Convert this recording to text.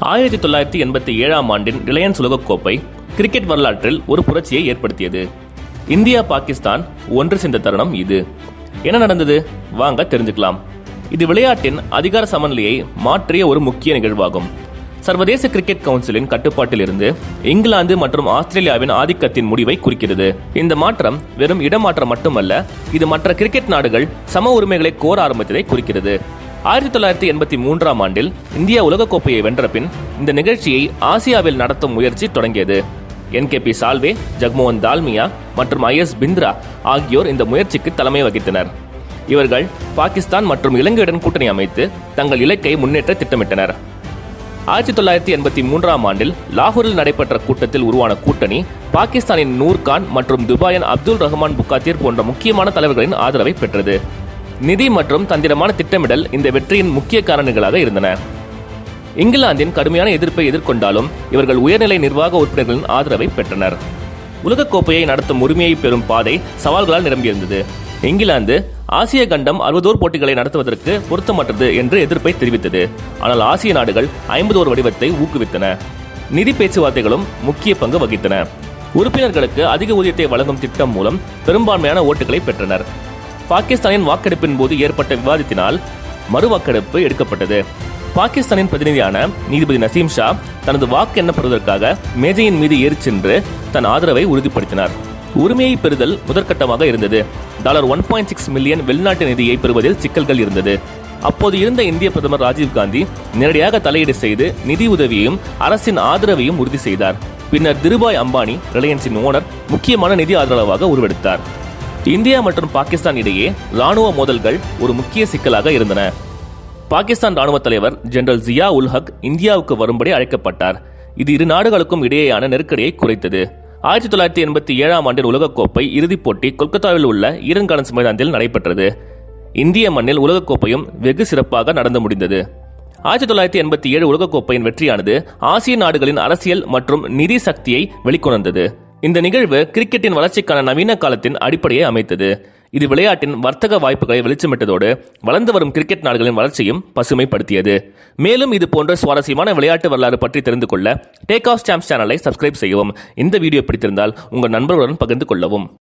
1987 ஆண்டின் ரிலையன்ஸ் உலகக்கோப்பை கிரிக்கெட் வரலாற்றில் ஒரு புரட்சியை ஏற்படுத்தியது. இந்தியா பாகிஸ்தான் ஒன்று சேர்ந்த தருணம் இது. என்ன நடந்தது வாங்க தெரிஞ்சுக்கலாம். இது விளையாட்டின் அதிகார சமநிலையை மாற்றிய ஒரு முக்கிய நிகழ்வாகும். சர்வதேச கிரிக்கெட் கவுன்சிலின் கட்டுப்பாட்டில் இருந்து இங்கிலாந்து மற்றும் ஆஸ்திரேலியாவின் ஆதிக்கத்தின் முடிவை குறிக்கிறது. இந்த மாற்றம் வெறும் இடமாற்றம் மட்டுமல்ல, இது மற்ற கிரிக்கெட் நாடுகள் சம உரிமைகளை கோர ஆரம்பித்ததை குறிக்கிறது. 1983 ஆண்டில் இந்தியா உலகக்கோப்பையை வென்ற பின் இந்த நிகழ்ச்சியை ஆசியாவில் நடத்தும் முயற்சி தொடங்கியது. NKP சால்வே, ஜக்மோகன் தால்மியா மற்றும் IS பிந்த்ரா ஆகியோர் இந்த முயற்சிக்கு தலைமை வகித்தனர். இவர்கள் பாகிஸ்தான் மற்றும் இலங்கையுடன் கூட்டணி அமைத்து தங்கள் இலக்கை முன்னேற்ற திட்டமிட்டனர். 1983 ஆண்டில் லாகூரில் நடைபெற்ற கூட்டத்தில் உருவான கூட்டணி பாகிஸ்தானின் நூர் கான் மற்றும் துபாயின் அப்துல் ரஹ்மான் புக்காத்தீர் போன்ற முக்கியமான தலைவர்களின் ஆதரவை பெற்றது. நிதி மற்றும் தந்திரமான திட்டமிடல் இந்த வெற்றியின் முக்கிய காரணிகளாக இருந்தன. இங்கிலாந்தின் கடுமையான எதிர்ப்பை எதிர்கொண்டாலும் இவர்கள் உயர்நிலை நிர்வாக உறுப்பினர்களின் ஆதரவை பெற்றனர். உலகக்கோப்பையை நடத்தும் உரிமையை பெறும் பாதை சவால்களால் நிரம்பியிருந்தது. இங்கிலாந்து ஆசிய கண்டம் 61 போட்டிகளை நடத்துவதற்கு பொருத்தமற்றது என்று எதிர்ப்பை தெரிவித்தது. ஆனால் ஆசிய நாடுகள் 51 வடிவத்தை ஊக்குவித்தன. நிதி பேச்சுவார்த்தைகளும் முக்கிய பங்கு வகித்தன. உறுப்பினர்களுக்கு அதிக ஊதியத்தை வழங்கும் திட்டம் மூலம் பெரும்பான்மையான ஓட்டுகளை பெற்றனர். பாகிஸ்தானின் வாக்கெடுப்பின் போது ஏற்பட்ட விவாதத்தினால் மறு வாக்கெடுப்பு எடுக்கப்பட்டது. பாகிஸ்தானின் பிரதிநிதியான நீதிபதி நசீம் ஷா தனது வாக்கு எண்ணப்படுவதற்காக மேஜையின் மீது ஏறி சென்று தன் ஆதரவை உறுதிப்படுத்தினார். உரிமையை பெறுதல் முதற்கட்டமாக இருந்தது. $1.6 மில்லியன் வெளிநாட்டு நிதியை பெறுவதில் சிக்கல்கள் இருந்தது. அப்போது இருந்த இந்திய பிரதமர் ராஜீவ்காந்தி நேரடியாக தலையீடு செய்து நிதி உதவியையும் அரசின் ஆதரவையும் உறுதி செய்தார். பின்னர் திருபாய் அம்பானி, ரிலையன்ஸின் ஓனர், முக்கியமான நிதி ஆதரவாக உருவெடுத்தார். இந்தியா மற்றும் பாகிஸ்தான் இடையே ராணுவ மோதல்கள் ஒரு முக்கிய சிக்கலாக இருந்தன. பாகிஸ்தான் ராணுவ தலைவர் ஜெனரல் ஜியா உல் ஹக் இந்தியாவுக்கு வரும்படி அழைக்கப்பட்டார். இது இரு நாடுகளுக்கும் இடையேயான நெருக்கடியை குறைத்தது. 1987 ஆண்டின் உலகக்கோப்பை இறுதிப் போட்டி கொல்கத்தாவில் உள்ள ஈடன் கார்டன்ஸ் மைதானத்தில் நடைபெற்றது. இந்திய மண்ணில் உலகக்கோப்பையும் வெகு சிறப்பாக நடந்து முடிந்தது. 1987 உலகக்கோப்பையின் வெற்றியானது ஆசிய நாடுகளின் அரசியல் மற்றும் நிதி சக்தியை வெளிக்கொணர்ந்தது. இந்த நிகழ்வு கிரிக்கெட்டின் வளர்ச்சிக்கான நவீன காலத்தின் அடிப்படையை அமைத்தது. இது விளையாட்டின் வர்த்தக வாய்ப்புகளை வெளிச்சமிட்டதோடு வளர்ந்து வரும் கிரிக்கெட் நாடுகளின் வளர்ச்சியும் பசுமைப்படுத்தியது. மேலும் இது போன்ற சுவாரஸ்யமான விளையாட்டு வரலாறு பற்றி தெரிந்து கொள்ள டேக் ஆஃப் சாம்ப்ஸ் சேனலை சப்ஸ்கிரைப் செய்யவும். இந்த வீடியோ பிடித்திருந்தால் உங்கள் நண்பர்களுடன் பகிர்ந்து கொள்ளவும்.